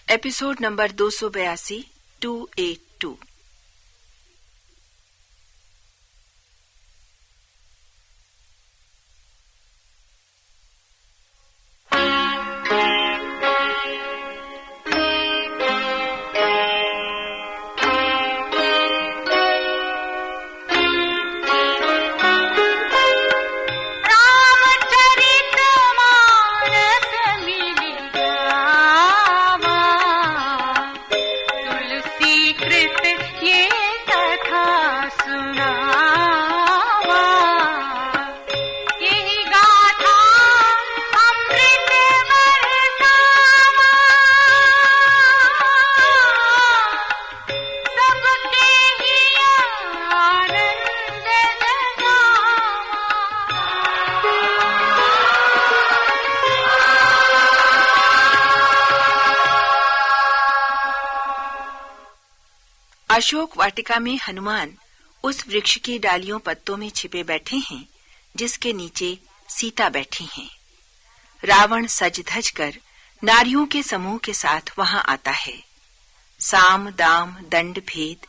Episode number 282 282। Ashok Vatika में हनुमान उस वृक्ष की डालियों पत्तों में छिपे बैठे हैं जिसके नीचे सीता बैठी हैं। रावण सज धज कर नारियों के समूह के साथ वहां आता है। साम दाम दंड भेद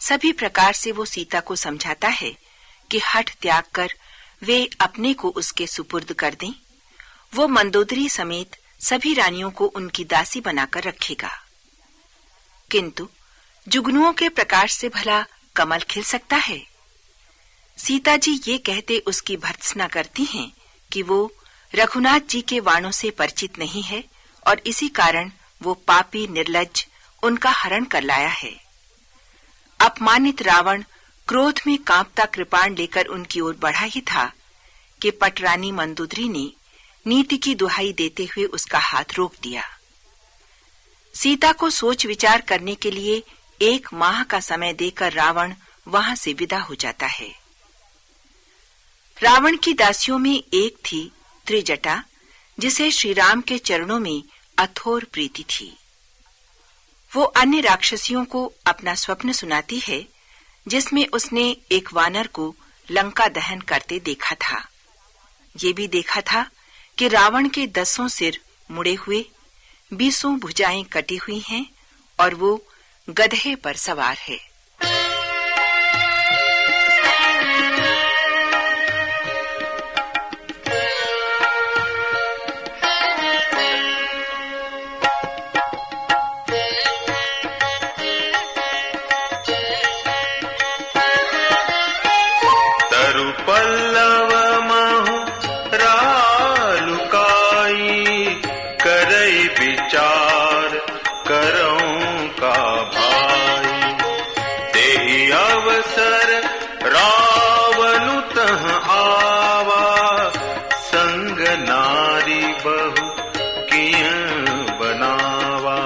सभी प्रकार से वो सीता को समझाता है कि हठ त्याग कर वे अपने को उसके सुपुर्द कर दें। वो मंदोदरी समेत सभी रानियों को उनकी दासी बनाकर रखेगा। किंतु जुगनुओं के प्रकाश से भला कमल खिल सकता है? सीता जी ये कहते उसकी भर्त्सना करती हैं कि वो रघुनाथ जी के वाणों से परिचित नहीं है और इसी कारण वो पापी निर्लज्ज उनका हरण कर लाया है। अपमानित रावण क्रोध में कांपता कृपाण लेकर उनकी ओर बढ़ा ही था कि पटरानी मंदोदरी ने नीति की दुहाई देते हुए उसका हाथ रोक दिया। सीता को सोच विचार करने के लिए 1 माह का समय देकर रावण वहां से विदा हो जाता है। रावण की दासियों में एक थी त्रिजटा, जिसे श्री राम के चरणों में अथोर प्रीति थी। वो अन्य राक्षसियों को अपना स्वप्न सुनाती है जिसमें उसने एक वानर को लंका दहन करते देखा था। ये भी देखा था कि रावण के 10 सिर मुड़े हुए, 20 भुजाएं कटी हुई हैं और वो गधे पर सवार है। तरु पल्लव महु रालुकाई, करई विचार करऊं का भाई। तेहि अवसर रावनु तह आवा, संग नारी बहु कियं बनावा।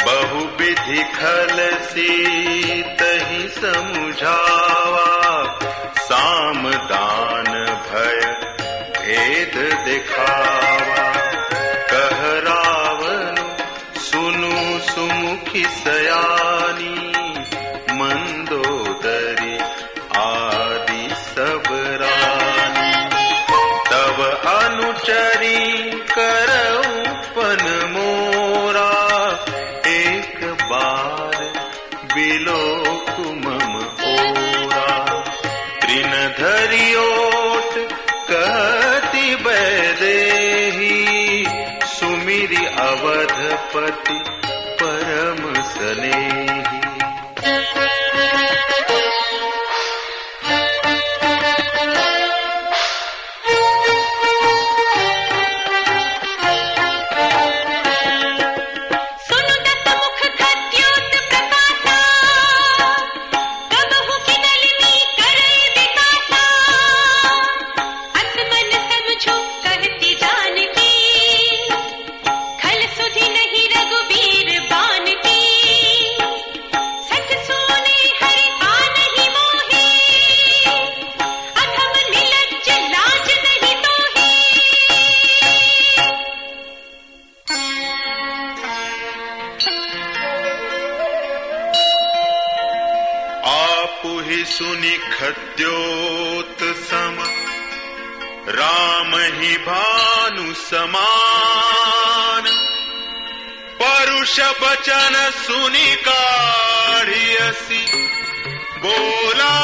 बहु विधि खल सीतहि समुझावा, साम दान भय भेद दिखावा। कह रावण सुनु सुमुखी सयानी, मंदोदरी आदि सब रानी। तब अनुचरी करऊं पन मोरा, एक बार बिलोक मम ओरा। तृण धरि ओट कहती बैदेही, सुमिरि अवधपति परम स्नेही। सुनि खद्योत सम राम ही भानु समान, परुष बचन सुनि काढ़ियसी, बोला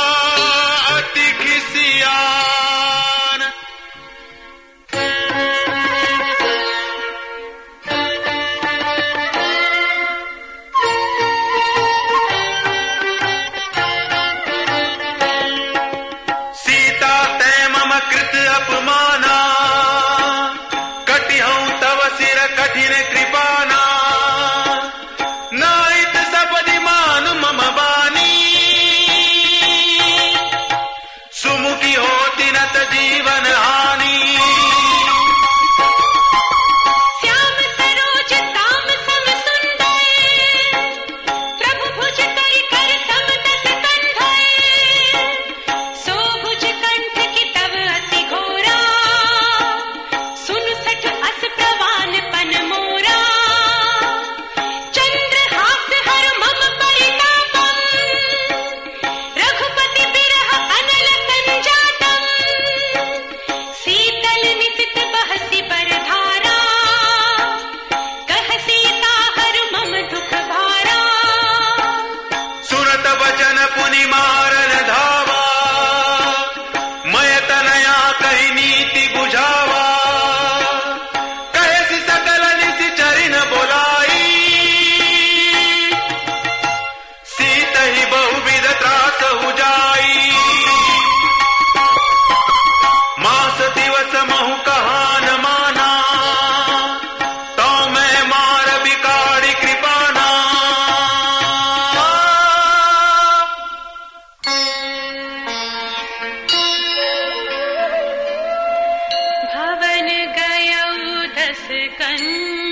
अति खिसियान। सीता तै मम कृत अपमाना, कटिहऊँ तव सिर कठिन कृपाना, नाहित सपदि मान मम बानी, सुमुखी होती नत जीवन हानि। श्याम सरोज ताम सम सुंदर, प्रभु भुज कर कर सम दस कंधर, सो भुज कंठ की तव अति घोरा, सुन सठ अस प्रवान पन मोरा। चंद्रहास हर मम परितापम, रघुपति बिरह अनल संजातम, शीतल निसित बहसी बरधारा, कह सीता हर मम दुख भारा। सुरत वचन पुनि मारन धावा, मय तनया कही नीति बुझावा, कहसी सकल निशिचरि न बोलाई, सीत ही बहुविध त्रास हुजाई। मास दिवस महु कहा न माना, तो मैं मार बिकाड़ी कृपाना। भवन गयौ दस कंठ,